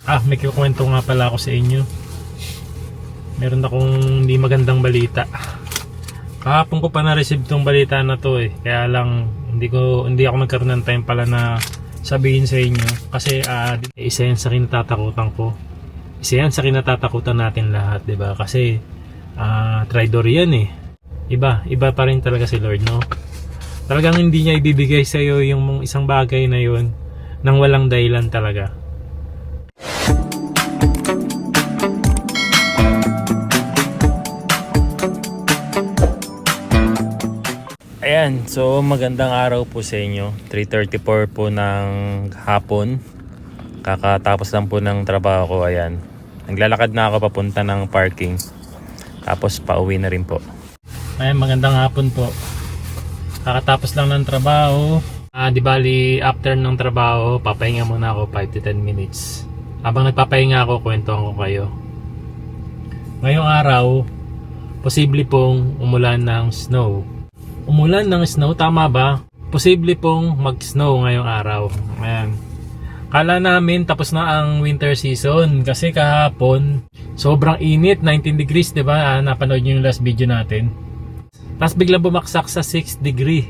May kikwento nga pala ako sa inyo. Meron akong hindi magandang balita. Kahapon ko pa na-receive tong balita na to eh. Kaya lang hindi ako nagkaroon ng time pala na sabihin sa inyo. Kasi isa yan sa kinatatakutan ko. Isa yan sa kinatatakutan natin lahat, 'di ba? Kasi traidor yan eh. Iba pa rin talaga si Lord, no? Talagang hindi niya ibibigay sa iyo yung isang bagay na yun nang walang dahilan talaga. Ayan, so magandang araw po sa inyo. 3:34 po ng hapon. Kakatapos lang po ng trabaho ko, ayan. Naglalakad na ako papunta ng parking. Tapos pauwi na rin po. Ayan, magandang hapon po. Kakatapos lang ng trabaho. Di bali, after ng trabaho, papahinga muna ako 5 to 10 minutes. Habang nagpapahinga ako, kwentuhan ko kayo. Ngayong araw, posible pong umulan ng snow. Umulan ng snow, tama ba? Posible pong mag-snow ngayong araw. Ayan. Kala namin tapos na ang winter season kasi kahapon sobrang init, 19 degrees, 'di ba? Napanood niyo yung last video natin. Tapos biglang bumaksak sa 6 degree.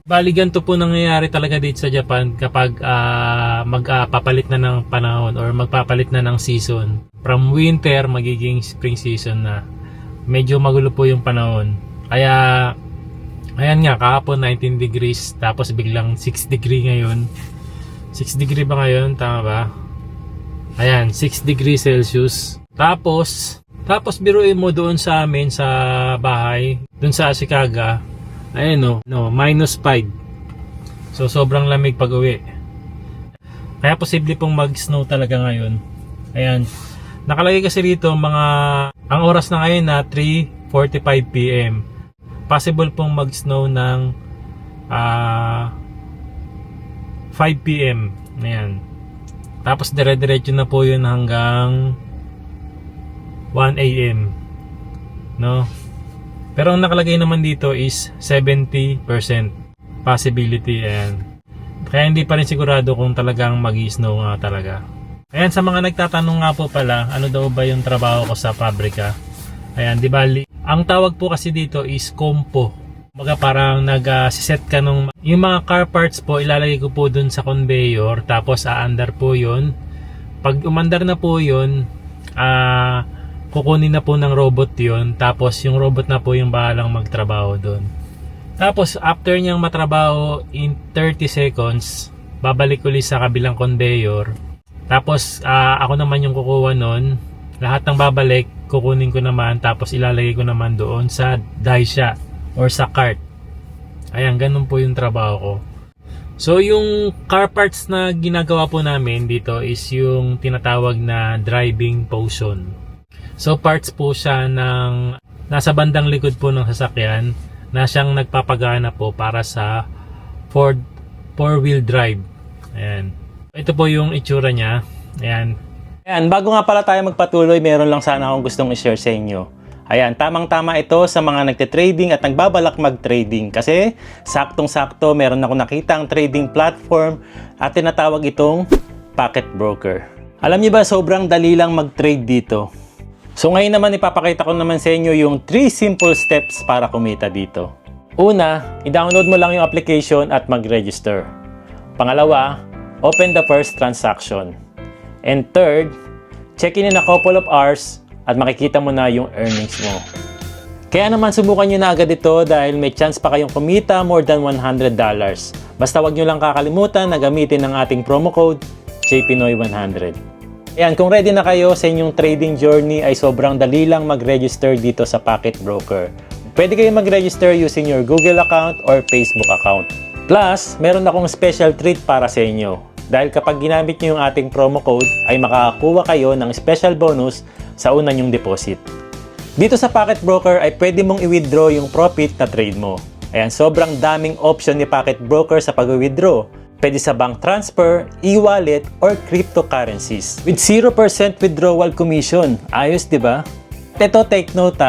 Bali ganito po nangyayari talaga dito sa Japan kapag magpapalit na ng panahon or magpapalit na ng season. From winter magiging spring season na. Medyo magulo po yung panahon. Kaya ayan nga, kahapon 19 degrees, tapos biglang 6 degree ngayon. 6 degree ba ngayon? Tama ba? Ayan, 6 degree Celsius. Tapos biruin mo doon sa amin sa bahay, doon sa Ashikaga, ayan minus 5. So sobrang lamig pag uwi. Kaya posible pong mag-snow talaga ngayon. Ayan. Nakalagay kasi rito ang oras na ngayon na 3:45 PM. Possible pong mag-snow ng 5 PM. Ayan. Tapos dire-diretso na po yun hanggang 1 AM. No? Pero ang nakalagay naman dito is 70% possibility. Ayan. Kaya hindi pa rin sigurado kung talagang mag-snow nga talaga. Ayan, sa mga nagtatanong nga po pala, ano daw ba yung trabaho ko sa pabrika? Ayan, di bali. Ang tawag po kasi dito is compo. Baga parang nag-set ka nung yung mga car parts po, ilalagay ko po dun sa conveyor, tapos aandar po yun. Pag umandar na po yun, kukunin na po ng robot yun, tapos yung robot na po yung bahalang magtrabaho dun. Tapos after niyang matrabaho in 30 seconds, babalik ulit sa kabilang conveyor. Tapos ako naman yung kukuha nun. Lahat ng babalik, kukunin ko naman, tapos ilalagay ko naman doon sa daisha or sa cart. Ayan, ganun po yung trabaho ko. So yung car parts na ginagawa po namin dito is yung tinatawag na driving portion. So parts po siya ng nasa bandang likod po ng sasakyan na siyang nagpapagana po para sa four-wheel drive. Ayan. Ito po yung itsura niya. Ayan. Ayan, bago nga pala tayo magpatuloy, meron lang sana akong gustong i-share sa inyo. Ayan, tamang-tama ito sa mga nagte-trading at nagbabalak mag-trading kasi saktong-sakto meron ako nakitang trading platform at tinatawag itong Pocket Broker. Alam niyo ba, sobrang dali lang mag-trade dito. So ngayon naman ipapakita ko naman sa inyo yung 3 simple steps para kumita dito. Una, i-download mo lang yung application at mag-register. Pangalawa, open the first transaction. And third, check in a couple of hours at makikita mo na yung earnings mo. Kaya naman subukan nyo na agad ito dahil may chance pa kayong kumita more than $100. Basta wag nyo lang kakalimutan na gamitin ang ating promo code JPinoy100. Ayan, kung ready na kayo sa inyong trading journey ay sobrang dali lang mag-register dito sa Pocket Broker. Pwede kayong mag-register using your Google account or Facebook account. Plus, meron akong special treat para sa inyo. Dahil kapag ginamit nyo yung ating promo code, ay makakakuha kayo ng special bonus sa una nyong deposit. Dito sa Pocket Broker ay pwede mong i-withdraw yung profit na trade mo. Ayan, sobrang daming option ni Pocket Broker sa pag-withdraw. Pwede sa bank transfer, e-wallet, or cryptocurrencies. With 0% withdrawal commission. Ayos, di ba? Ito, take note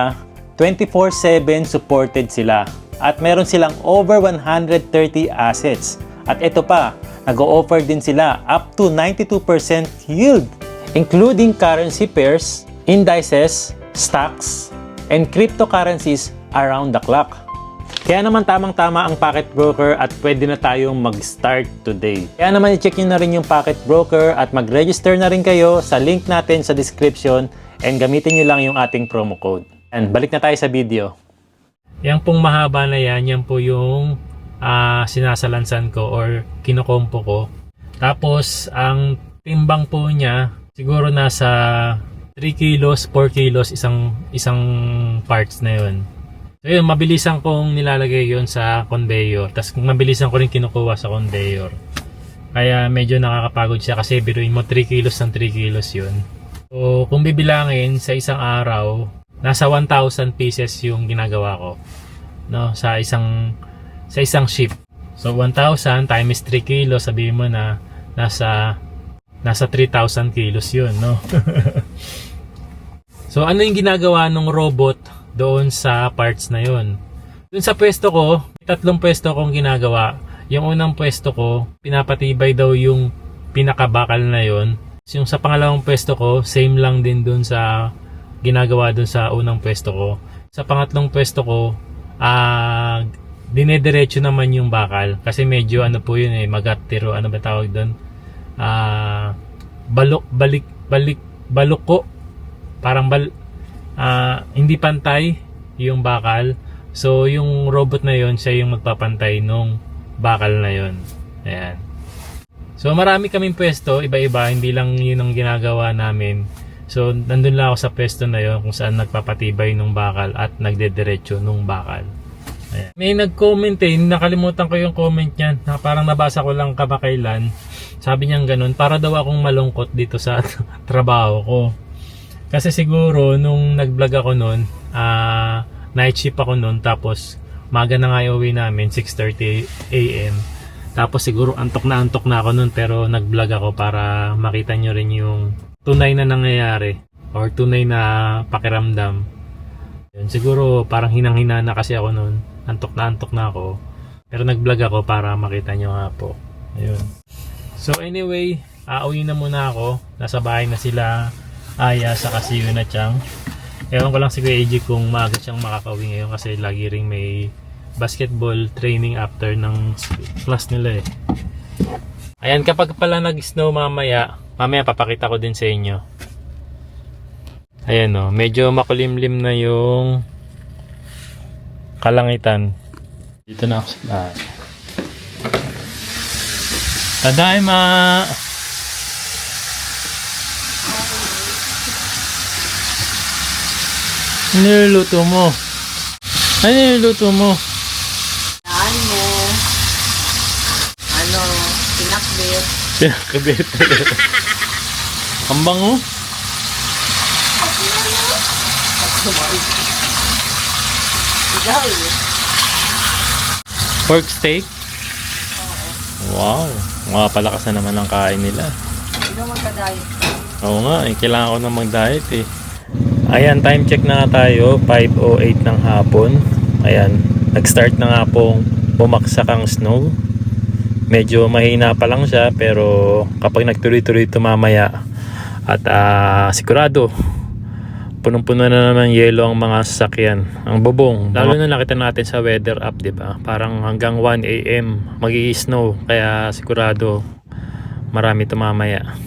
24/7 supported sila. At meron silang over 130 assets. At ito pa, nag-o-offer din sila up to 92% yield. including currency pairs, indices, stocks, and cryptocurrencies around the clock. Kaya naman tamang-tama ang Pocket Broker at pwede na tayong mag-start today. Kaya naman i-check nyo na rin yung Pocket Broker at mag-register na rin kayo sa link natin sa description and gamitin nyo lang yung ating promo code. And balik na tayo sa video. Yan pong mahaba na yan po yung sinasalansan ko or kinokompo ko. Tapos ang timbang po niya siguro nasa 3 kilos, 4 kilos isang parts na yun. So yun, mabilisan kong nilalagay yun sa conveyor. Tapos mabilisan ko rin kinukuha sa conveyor. Kaya medyo nakakapagod siya kasi biruin mo 3 kilos ng 3 kilos yun. So kung bibilangin sa isang araw, nasa 1,000 pieces yung ginagawa ko, no, sa isang ship. So 1,000 times 3 kilos, sabihin mo na nasa 3,000 kilos yun, no. So ano yung ginagawa ng robot doon sa parts na yun? Doon sa pwesto ko, 3 pwesto kong ginagawa. Yung unang pwesto ko, pinapatibay daw yung pinakabakal na yun. Yung sa pangalawang pwesto ko, same lang din doon sa ginagawa doon sa unang pwesto ko. Sa pangatlong pwesto ko, dinediretso naman yung bakal. Kasi medyo ano po yun magatiro, ano ba tawag doon? Baluko. Parang hindi pantay yung bakal. So yung robot na yon, siya yung magpapantay nung bakal na yon. Ayan. So marami kaming pwesto, iba-iba, hindi lang yun ang ginagawa namin. So nandun lang ako sa pwesto na yon kung saan nagpapatibay nung bakal at nagdediretso nung bakal. Ayan. May nag-comment nakalimutan ko yung comment niyan, na parang nabasa ko lang kamakailan. Sabi niya ganun, para daw akong malungkot dito sa trabaho ko. Kasi siguro nung nag-vlog ako noon, night shift ako noon, tapos maga na nga uwi namin, 6:30 AM. Tapos siguro antok na ako noon, pero nag-vlog ako para makita nyo rin yung tunay na nangyayari or tunay na pakiramdam. Yun, siguro parang hinang-hina na kasi ako noon, antok na ako. Pero nag-vlog ako para makita nyo nga po. Ayun. So anyway, uwi na muna ako. Nasa bahay na sila Aya sa kasi yun na Chang. Ewan ko lang si Kuya AJ kung maaga siyang makakauwi ngayon kasi lagi ring may basketball training after ng class nila Ayan, kapag pala nag-snow mamaya papakita ko din sa inyo. Ayan medyo makulimlim na yung kalangitan. Dito na ako sa bahay. Tadaima! Ano niluluto mo? Ano niluluto mo? Pinakbit. Pinakabit. Ang bango? Pork steak? Wow. Mga palakas na naman ang kain nila. Hindi mo magka-diet. Oo nga, kailangan ko na mag-diet Ayan, time check na nga tayo, 5:08 ng hapon. Ayan, nag-start na nga pong bumaksak ang snow. Medyo mahina pa lang siya, pero kapag nagtuloy-tuloy ito mamaya at sigurado punong-puno na naman yelo ang mga sasakyan, ang bubong. Lalo na nakita natin sa weather app, di ba? Parang hanggang 1 AM magi-snow, kaya sigurado marami ito mamaya.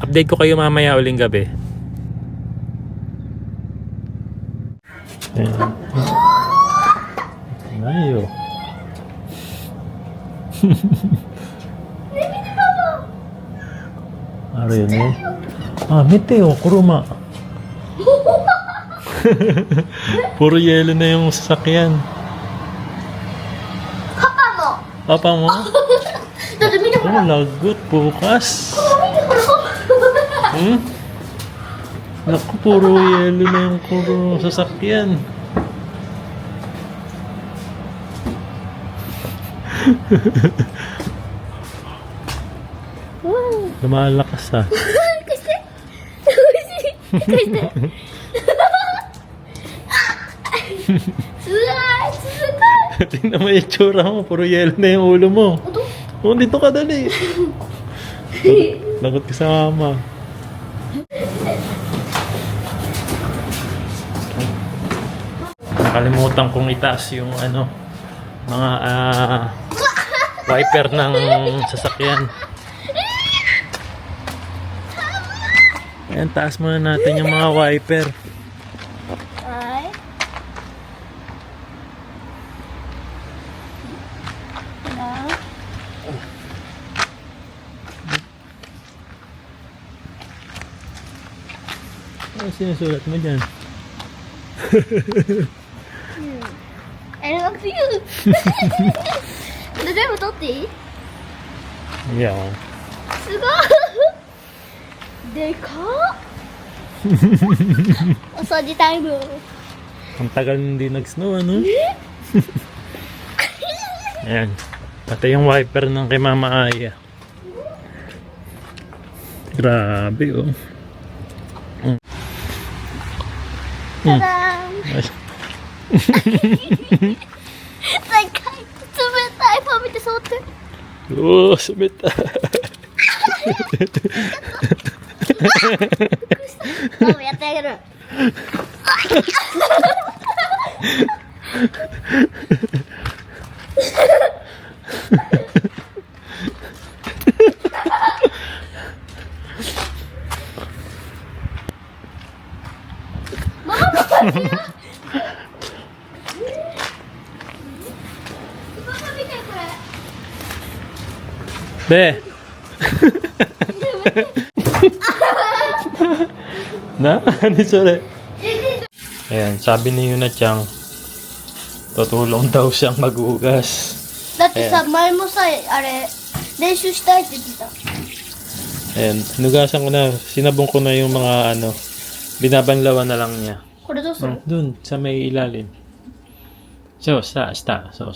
Update ko kayo mamaya uling gabi. Ayo. Ano yun Meteo, kuruma. Puro yelo na yung sasakyan. Papa mo? Lagot, bukas. Naku, puro yelo na yung sasakyan. Lumalakas Tingnan mo yung tsura mo, puro yelo na yung ulo mo. Dito ka dali. Lagot ka sa mama. Nakalimutan kong itaas yung ano, mga wiper ng sasakyan. Ayan, taas muna natin yung mga wiper. Ay. No. Ano sinusulat mo dyan? Ano ang siyo? Dada mo toti? Yeah. すごいでかっお掃除タイム Ang tagal hindi nag-snow, ano? Ayan. Pati yung wiper ng kay Mama Aya. Grabe, oh. Tadaan! でかい冷たいパン見て触って Oh, sabit. ママやってあげる Be! Na? Ano sorry? Ayan, sabi ni Yuna Chang, tutulong daw siyang maghugas. だってさ、前もさ、あれ、練習したいって言ってた。 Ayan, hinugasan ko na, sinabong ko na yung mga ano, binabanlawan na lang niya. これどうする Dun, sa may ilalim. So, sta. So.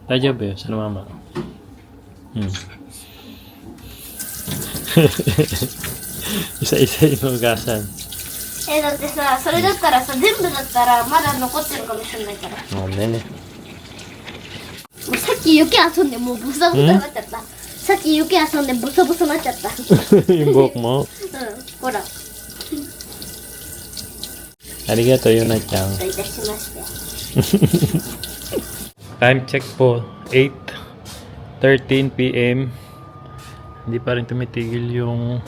Dajabu yun, sa mama. Isa-isa yung hugasan. だってさ、それだったらさ、全部だったらまだ残ってるかもしれないから。 Ano ne? もうさっき雪遊んでもうボサボサになっちゃった。さっき雪遊んでボサボサになっちゃった。yung buhok mo. うん、ほら、 Arigato, Yuna Chang. どういたしまして。 Time check po, 8:13 p.m. Hindi pa rin tumitigil yung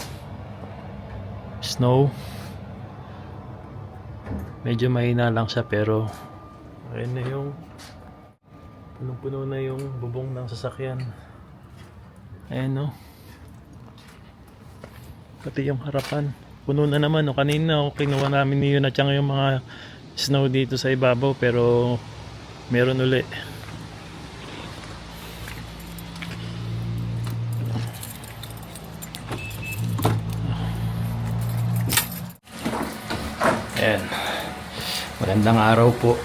snow. Medyo mahina lang siya pero ayun na yung punong-puno na yung bubong ng sasakyan. Ayan no. Pati yung harapan. Puno na naman. No? Kanina kinuha namin ni Yuna Chang yung mga snow dito sa ibabaw pero meron uli. Ayan. Magandang araw po.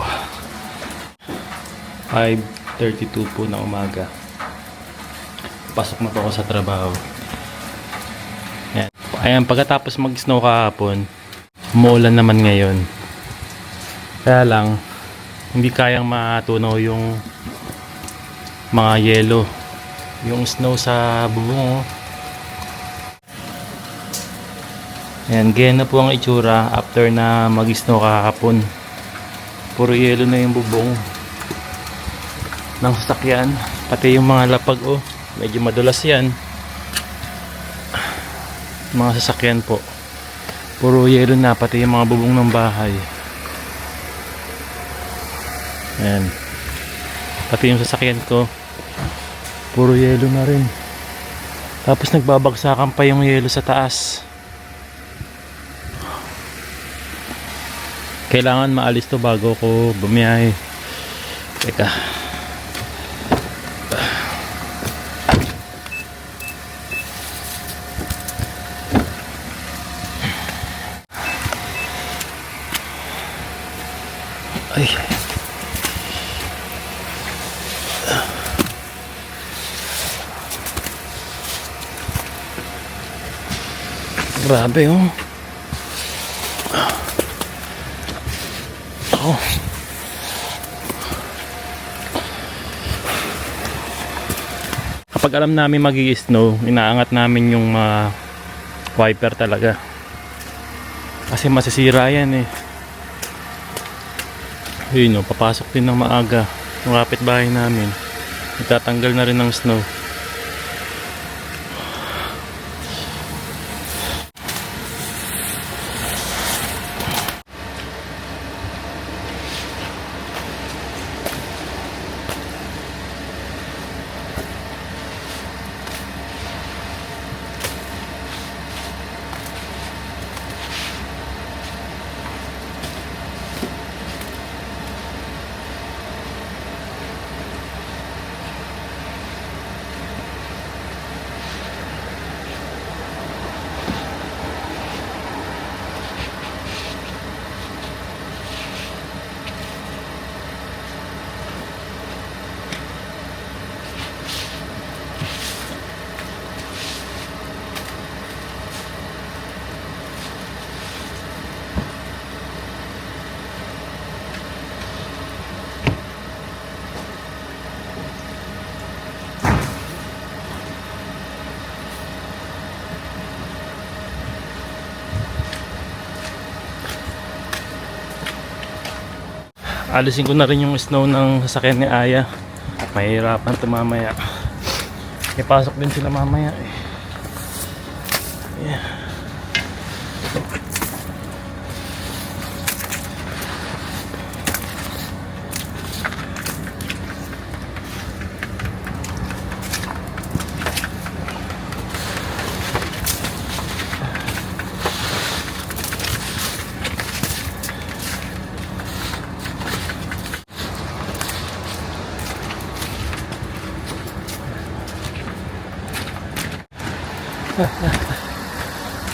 5:32 po na umaga. Pasok na po ako sa trabaho. Ayan. Ayan, pagkatapos mag-snow kahapon, umuulan naman ngayon. Kaya lang, hindi kayang matunaw yung mga yelo. Yung snow sa bubong. Oh. Ayan, ganyan na po ang itsura after na mag-snow kahapon. Puro yelo na yung bubong ng sasakyan. Pati yung mga lapag, oh. Medyo madulas yan. Mga sasakyan po. Puro yelo na, pati yung mga bubong ng bahay. Ayan. Pati yung sasakyan ko, puro yelo na rin. Tapos nagbabagsakan pa yung yelo sa taas. Kailangan maalis to bago ko bumiyahe. Teka. Ay. Grabe oh. Oh. Kapag alam namin magi-snow, inaangat namin yung wiper talaga. Kasi masisira yan eh. Yun o, papasok din ng maaga yung kapitbahay namin. Itatanggal na rin ng snow. Alisin ko na rin yung snow ng sasakyan ni Aya. Mahirapan ito mamaya. Ipasok din sila mamaya eh. Yeah.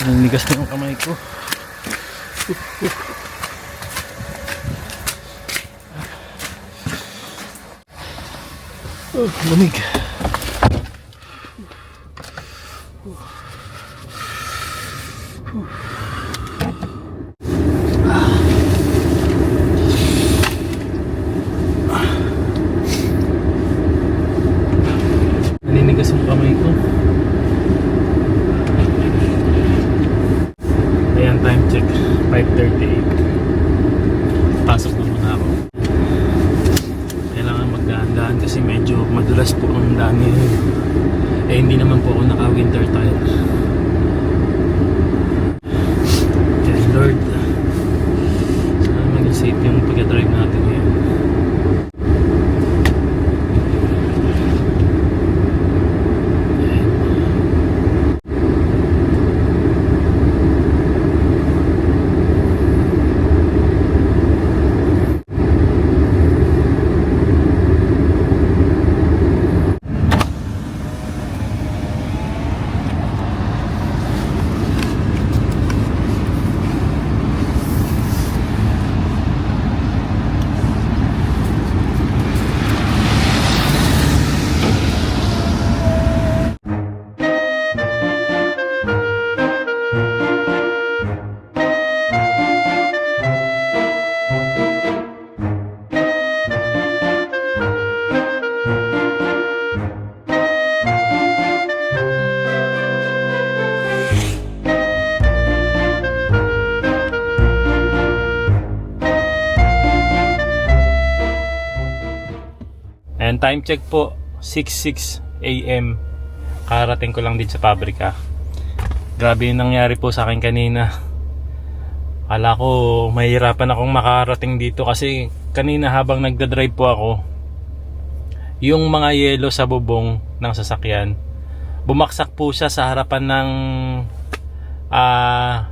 Naninigas na yung kamay ko. Lamig. Naninigas yung kamay ko. Ayan, time check 5:38. Pasok na muna ako. Kailangan magdahan-dahan kasi medyo madulas po ang daan ngayon. Eh hindi naman po ako naka winter tire. Kaya Lord, sana maging safe yung pag-drive natin ngayon. And time check po 6:06 AM. Karating ko lang din sa pabrika. Grabe yung nangyari po sa akin kanina. Akala ko mahirapan akong makarating dito kasi kanina habang nagdadrive po ako, yung mga yelo sa bubong ng sasakyan, bumaksak po siya sa harapan ng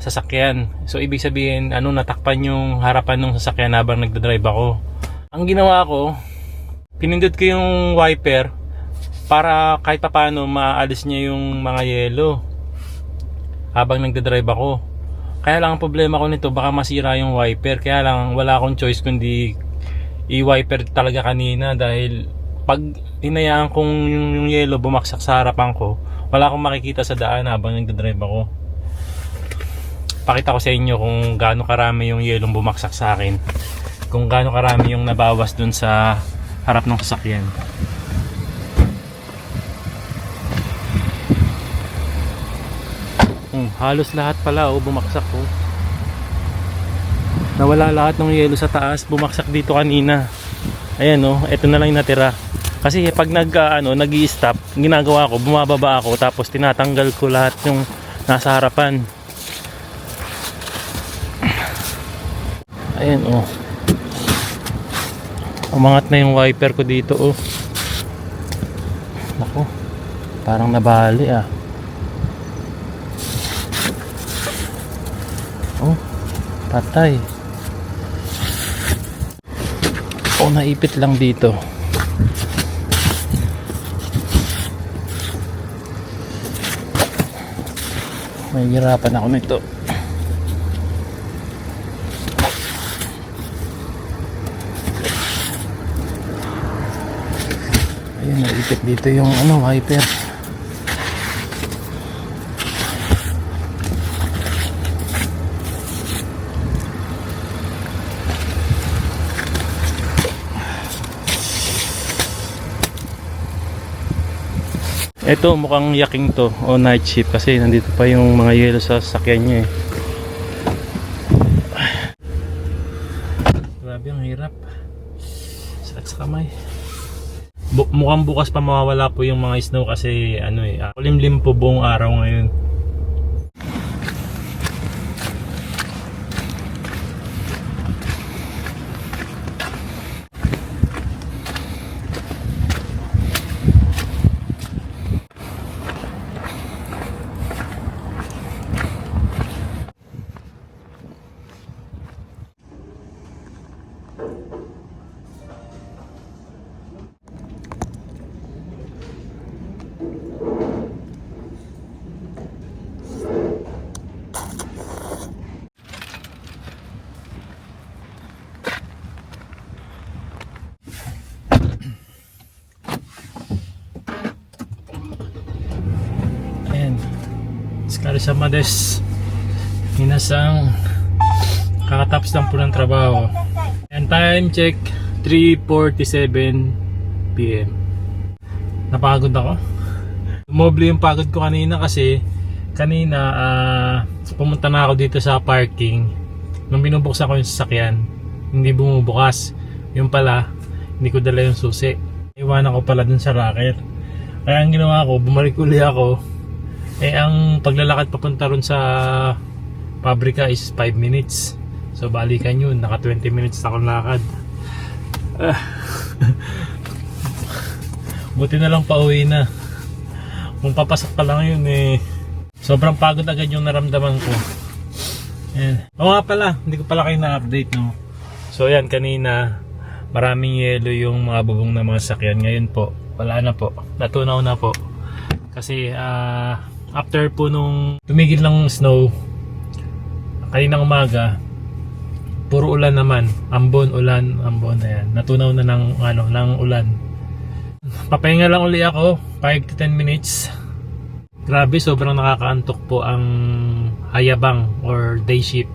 sasakyan. So ibig sabihin natakpan yung harapan ng sasakyan habang nagdadrive ako. Ang ginawa ko, pinindot ko yung wiper para kahit papaano maalis niya yung mga yelo habang nagdadrive ako. Kaya lang ang problema ko nito, baka masira yung wiper. Kaya lang wala akong choice kundi i-wiper talaga kanina dahil pag hinayaan kong yung yelo bumaksak sa harapan ko, wala akong makikita sa daan habang nagdadrive ako. Pakita ko sa inyo kung gaano karami yung yelong bumaksak sa akin, kung gaano karami yung nabawas dun sa harap ng sasakyan. Halos lahat pala bumaksak ko. Nawala lahat ng yelo sa taas, bumaksak dito kanina. Ayan oh, ito na lang yung natira. Kasi pag nag-i-stop, ginagawa ko, bumababa ako tapos tinatanggal ko lahat yung nasa harapan. Ayan oh. Umangat na yung wiper ko dito oh. Naku, parang nabali ah. Oh, patay. Oh, naipit lang dito. May hirapan ako nito. Ayun, naipit dito yung wiper. Ito mukhang yaking to o night shift kasi nandito pa yung mga yelo sa sasakyan niya eh. Grabe ang hirap. Sakit sa kamay. Mukhang bukas pa mawawala po yung mga snow kasi kulimlim po buong araw ngayon. Karisama des minasang kakatapos lang po ng trabaho and time check 3:47 PM. Napagod ako. Dumoble yung pagod ko kanina kasi kanina pumunta na ako dito sa parking. Nung binubuksan ko yung sasakyan hindi bumubukas, yung pala hindi ko dala yung susi, iwanan ko pala dun sa racket. Kaya ang ginawa ko, bumalik uli ako. Ang paglalakad papunta ron sa pabrika is 5 minutes. So balikan yun, naka 20 minutes na akong lakad. Buti na lang pauwi na. Kung papasok pa lang yun sobrang pagod agad yung naramdaman ko. Oo nga pala, hindi ko pala kayo na-update no. So yan, kanina maraming yelo yung mga bubong ng mga sakyan. Ngayon po, wala na po, natunaw na po. Kasi after po nung tumigil ng snow kaninang umaga, puro ulan naman, ambon, ayan, natunaw na ng ulan. Papahinga lang uli ako 5 to 10 minutes. Grabe, sobrang nakakaantok po ang hayabang or day shift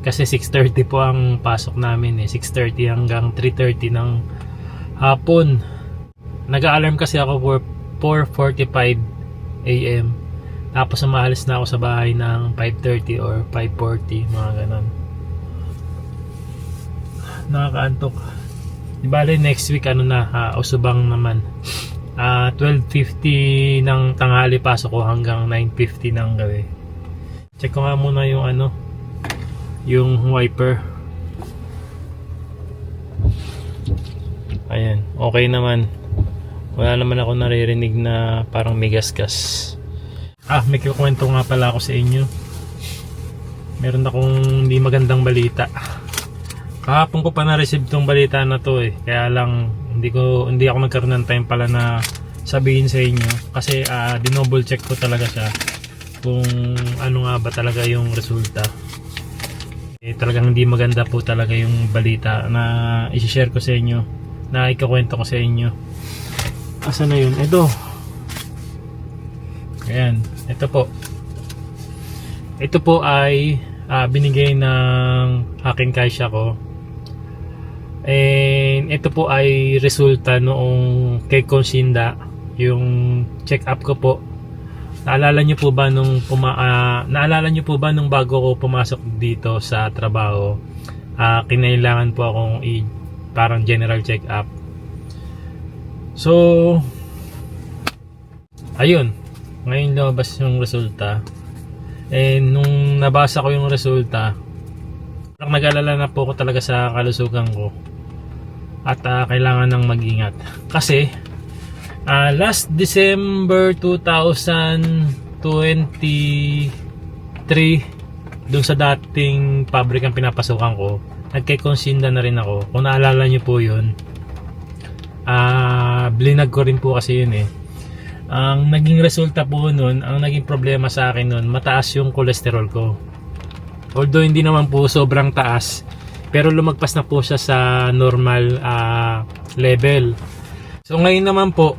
kasi 6:30 po ang pasok namin 6:30 hanggang 3:30 ng hapon. Nag-a-alarm kasi ako for 4:45 AM. Tapos maalis na ako sa bahay ng 5:30 or 5:40, mga ganon. Nakakaantok. Di bale next week usubang naman. 12:50 ng tanghali pasok ko hanggang 9:50 ng gabi. Check ko nga muna yung yung wiper. Ayan, okay naman. Wala naman ako naririnig na parang may gasgas. May kikwento nga pala ako sa inyo. Meron akong hindi magandang balita. Kahapon ko pa na-receive tong balita na to Kaya lang hindi ako nagkaroon ng time pala na sabihin sa inyo kasi dinoble check ko talaga siya kung ano nga ba talaga yung resulta. Talagang hindi maganda po talaga yung balita na i-share ko sa inyo, na ikakwento ko sa inyo. Asa na yun? Ito. Ayan, ito po. Ito po ay binigay ng aking kasya ko. And ito po ay resulta noong kay Consinda, yung check up ko po. Naalala niyo po ba nung bago ko pumasok dito sa trabaho, kinailangan po akong parang general check up. So ayun, ngayon lumabas yung resulta. Nung nabasa ko yung resulta, parang nag-alala na po ako talaga sa kalusugan ko. At kailangan nang mag-ingat. Kasi last December 2023, dun sa dating pabrikang pinapasukan ko, nagkay-consinda na rin ako. Kung naalala nyo po yun, blinag ko rin po kasi yun eh. Ang naging resulta po nun, ang naging problema sa akin nun, mataas yung cholesterol ko. Although hindi naman po sobrang taas, pero lumagpas na po siya sa normal level. So ngayon naman po,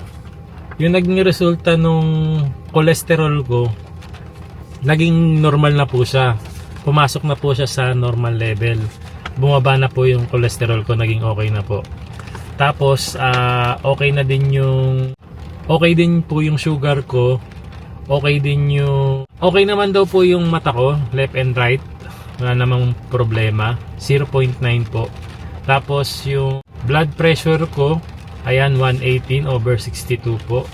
yung naging resulta nung cholesterol ko, naging normal na po siya. Pumasok na po siya sa normal level. Bumaba na po yung cholesterol ko, naging okay na po. Tapos okay din po yung sugar ko. Okay naman daw po yung mata ko, left and right. Wala namang problema. 0.9 po. Tapos yung blood pressure ko, ayan, 118/62 po.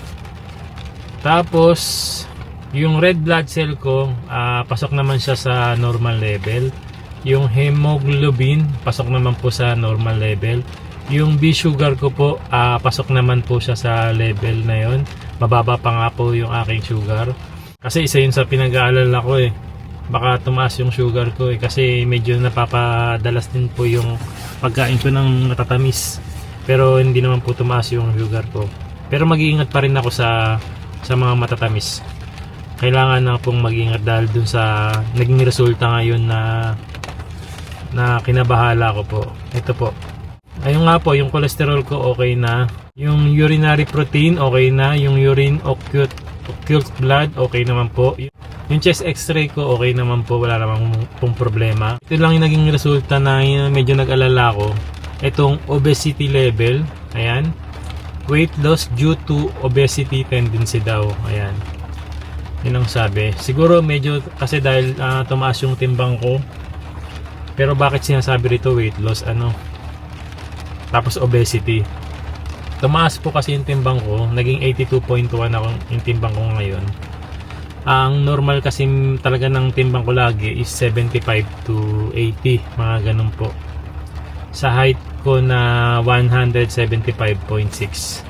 Tapos yung red blood cell ko, pasok naman siya sa normal level. Yung hemoglobin, pasok naman po sa normal level. Yung B-sugar ko po, pasok naman po siya sa level na yon. Mababa pa nga po yung aking sugar. Kasi isa yun sa pinag-aalala ko eh. Baka tumaas yung sugar ko eh. Kasi medyo napapadalas din po yung pagkain ko ng matatamis. Pero hindi naman po tumaas yung sugar ko. Pero mag-iingat pa rin ako sa mga matatamis. Kailangan na pong mag-ingat dahil dun sa naging resulta ngayon na kinabahala ko po. Ito po. Ayun nga po, yung cholesterol ko okay na. Yung urinary protein okay na. Yung urine occult blood okay naman po. Yung chest x-ray ko okay naman po. Wala namang pong problema. Ito lang yung naging resulta na medyo nag-alala ko. Itong obesity level. Ayan. Weight loss due to obesity tendency daw. Ayan. Yun ang sabi. Siguro medyo kasi dahil tumaas yung timbang ko. Pero bakit sinasabi rito weight loss? Tapos obesity. Tumaas po kasi yung timbang ko. Naging 82.1 ako yung timbang ko ngayon. Ang normal kasi talaga ng timbang ko lagi is 75 to 80. Mga ganun po. Sa height ko na 175.6.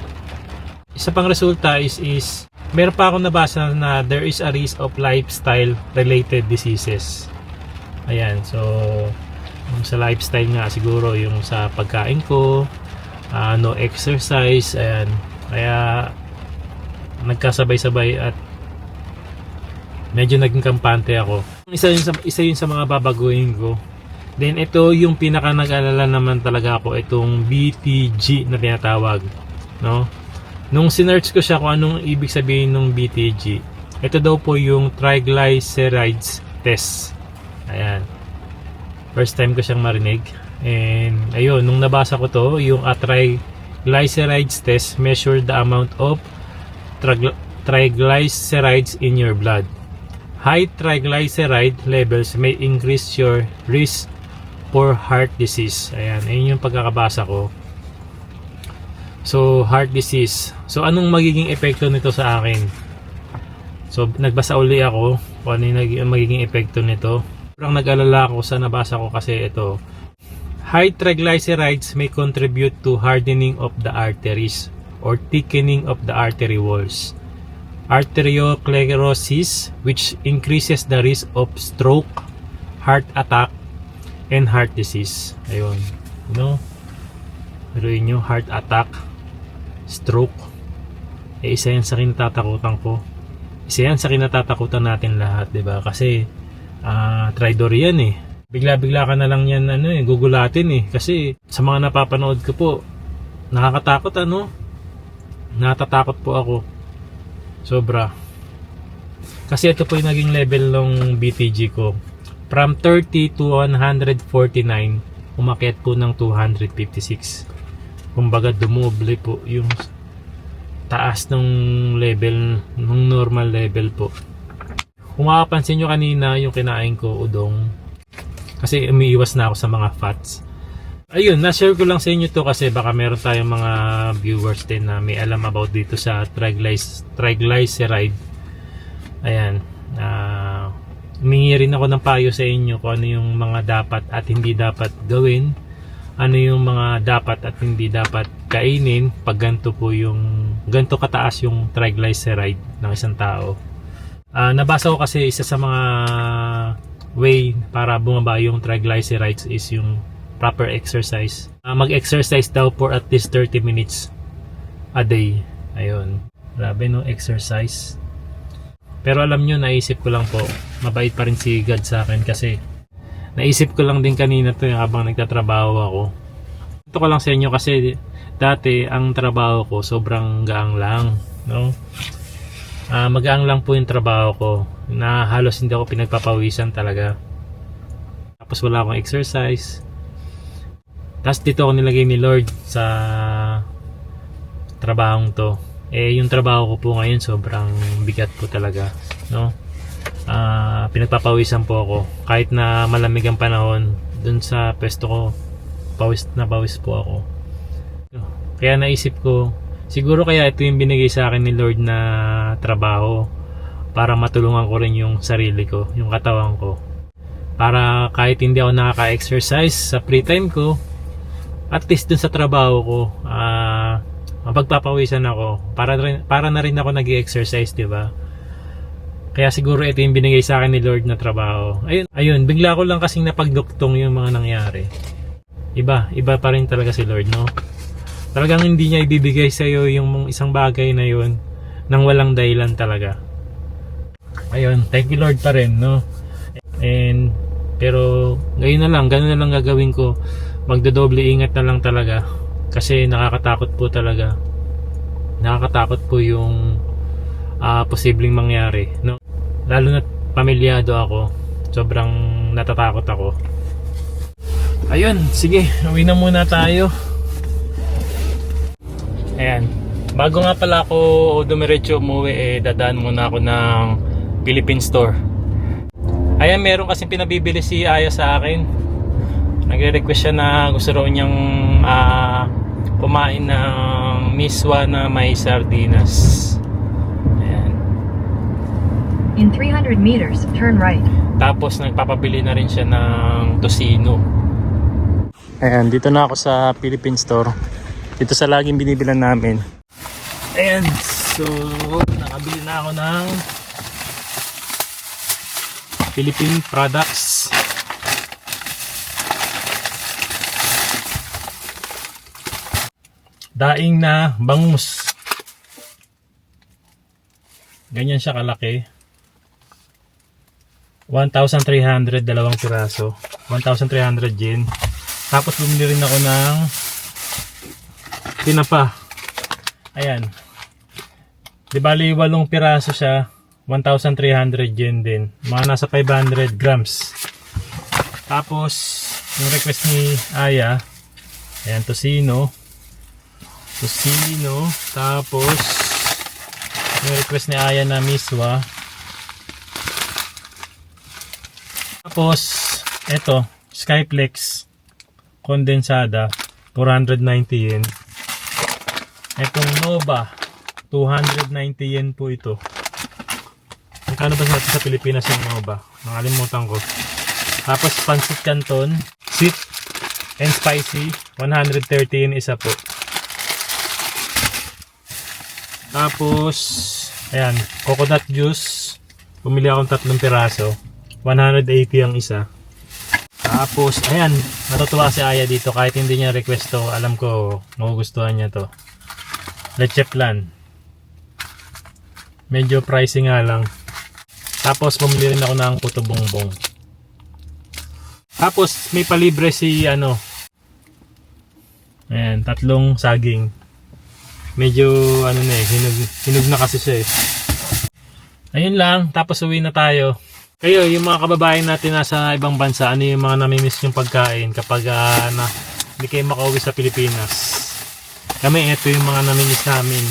Isa pang resulta is meron pa akong nabasa na there is a risk of lifestyle related diseases. Ayan, so sa lifestyle nga siguro yung sa pagkain ko, no exercise, ayan. Kaya nagkasabay-sabay at medyo naging kampante ako. Isa yun sa mga babaguhin ko. Then ito yung pinaka nag-alala naman talaga ako, itong BTG na tinatawag, no? Nung sinearch ko siya kung anong ibig sabihin ng BTG, ito daw po yung triglycerides test. Ayan. First time ko siyang marinig. And ayun, nung nabasa ko to, yung triglycerides test measure the amount of triglycerides in your blood. High triglyceride levels may increase your risk for heart disease. Ayan, ayun yung pagkakabasa ko. So, heart disease. So, anong magiging epekto nito sa akin? So, nagbasa uli ako kung ano yung magiging epekto nito. Parang nag-alala ako sa nabasa ko kasi ito. High triglycerides may contribute to hardening of the arteries or thickening of the artery walls. Arteriosclerosis, which increases the risk of stroke, heart attack, and heart disease. Ayun. Pero yun yung heart attack, stroke. Isa yan sa kinatatakutan ko. Isa yan sa kinatatakutan natin lahat, diba? Kasi tridor yan eh. Bigla-bigla ka na lang yan gugulatin eh. Kasi sa mga napapanood ko po, nakakatakot natatakot po ako. Sobra. Kasi ito po yung naging level ng BTG ko. From 30 to 149, umakyat po ng 256. Kumbaga dumoble po yung taas ng level, ng normal level po. Kung makapansin nyo kanina yung kinain ko, udong. Kasi umiiwas na ako sa mga fats. Ayun, na-share ko lang sa inyo to kasi baka meron tayong mga viewers din na may alam about dito sa triglyceride. Ayan. Humingi rin ako ng payo sa inyo kung ano yung mga dapat at hindi dapat gawin. Ano yung mga dapat at hindi dapat kainin pag ganito kataas yung triglyceride ng isang tao. Nabasa ko kasi isa sa mga way para bumaba yung triglycerides is yung proper exercise. Mag-exercise daw for at least 30 minutes a day. Ayun. Grabe no, exercise. Pero alam nyo, naisip ko lang po, mabait pa rin si God sa akin kasi naisip ko lang din kanina to yung habang nagtatrabaho ako. Ito ko lang sa inyo kasi dati ang trabaho ko sobrang gaang lang, no? Magaang lang po yung trabaho ko na halos hindi ako pinagpapawisan talaga. Tapos wala akong exercise. Tapos dito ako nilagay ni Lord sa trabahong to. Yung trabaho ko po ngayon sobrang bigat po talaga, no? Pinagpapawisan po ako kahit na malamig ang panahon. Dun sa pwesto ko pawis po ako. Kaya naisip ko, siguro kaya ito yung binigay sa akin ni Lord na trabaho para matulungan ko rin yung sarili ko, yung katawan ko. Para kahit hindi ako nakaka-exercise sa free time ko, at least dun sa trabaho ko, mapagpapawisan ako. Para na rin ako nag-exercise, di ba? Kaya siguro ito yung binigay sa akin ni Lord na trabaho. Ayun, bigla ko lang kasing napagduktong yung mga nangyari. Iba pa rin talaga si Lord, no? Talagang hindi niya ibibigay sa iyo yung isang bagay na yun nang walang dahilan talaga. Ayun, thank you Lord pa rin, no? Pero ngayon na lang, ganun na lang gagawin ko. Magdodoble ingat na lang talaga kasi nakakatakot po talaga. Nakakatakot po yung posibleng mangyari, no? Lalo na pamilyado ako. Sobrang natatakot ako. Ayun, sige, uwi na muna tayo. Ayan, bago nga pala ako dumiretso umuwi, dadaan muna ako ng Philippine Store. Ayan, meron kasi pinabibili si Aya sa akin. Nagre-request siya na gusto raw niyang kumain ng miswa na may sardinas. Ayan. In 300 meters, turn right. Tapos nagpapabili na rin siya ng tocino. Ayan, dito na ako sa Philippine Store. Dito sa laging binibilan namin. Ayan, so nakabili na ako ng Philippine products. Daing na bangus. Ganyan siya kalaki. 1,300 dalawang piraso. 1,300 yen. Tapos bumili rin ako ng tinapa. Ayan. Di bali 8 piraso siya. 1,300 yen din. Mga nasa 500 grams. Tapos yung request ni Aya, ayan, tocino. Tapos yung request ni Aya na miswa. Tapos eto, Skyflex kondensada, 490 yen. Etong Nova, 290 yen po ito. Magkano ba natin sa Pilipinas yung Nova? Nakalimutan ko. Tapos pancit canton, sweet and spicy, 130 yen isa po. Tapos ayan, coconut juice, bumili akong 3 piraso, 180 ang isa. Tapos ayan, natutuwa si Aya dito kahit hindi niya request to, alam ko magugustuhan niya to. Leche flan, medyo pricey nga lang. Tapos bumili rin ako ng puto bongbong. Tapos may palibre si ayan, 3 saging. Medyo hinog na kasi siya eh. Ayun lang, tapos uwi na tayo. Kayo, yung mga kababayan natin nasa ibang bansa, ano yung mga namimiss yung pagkain kapag hindi kayo makauwi sa Pilipinas? Kami, ito yung mga namimiss namin.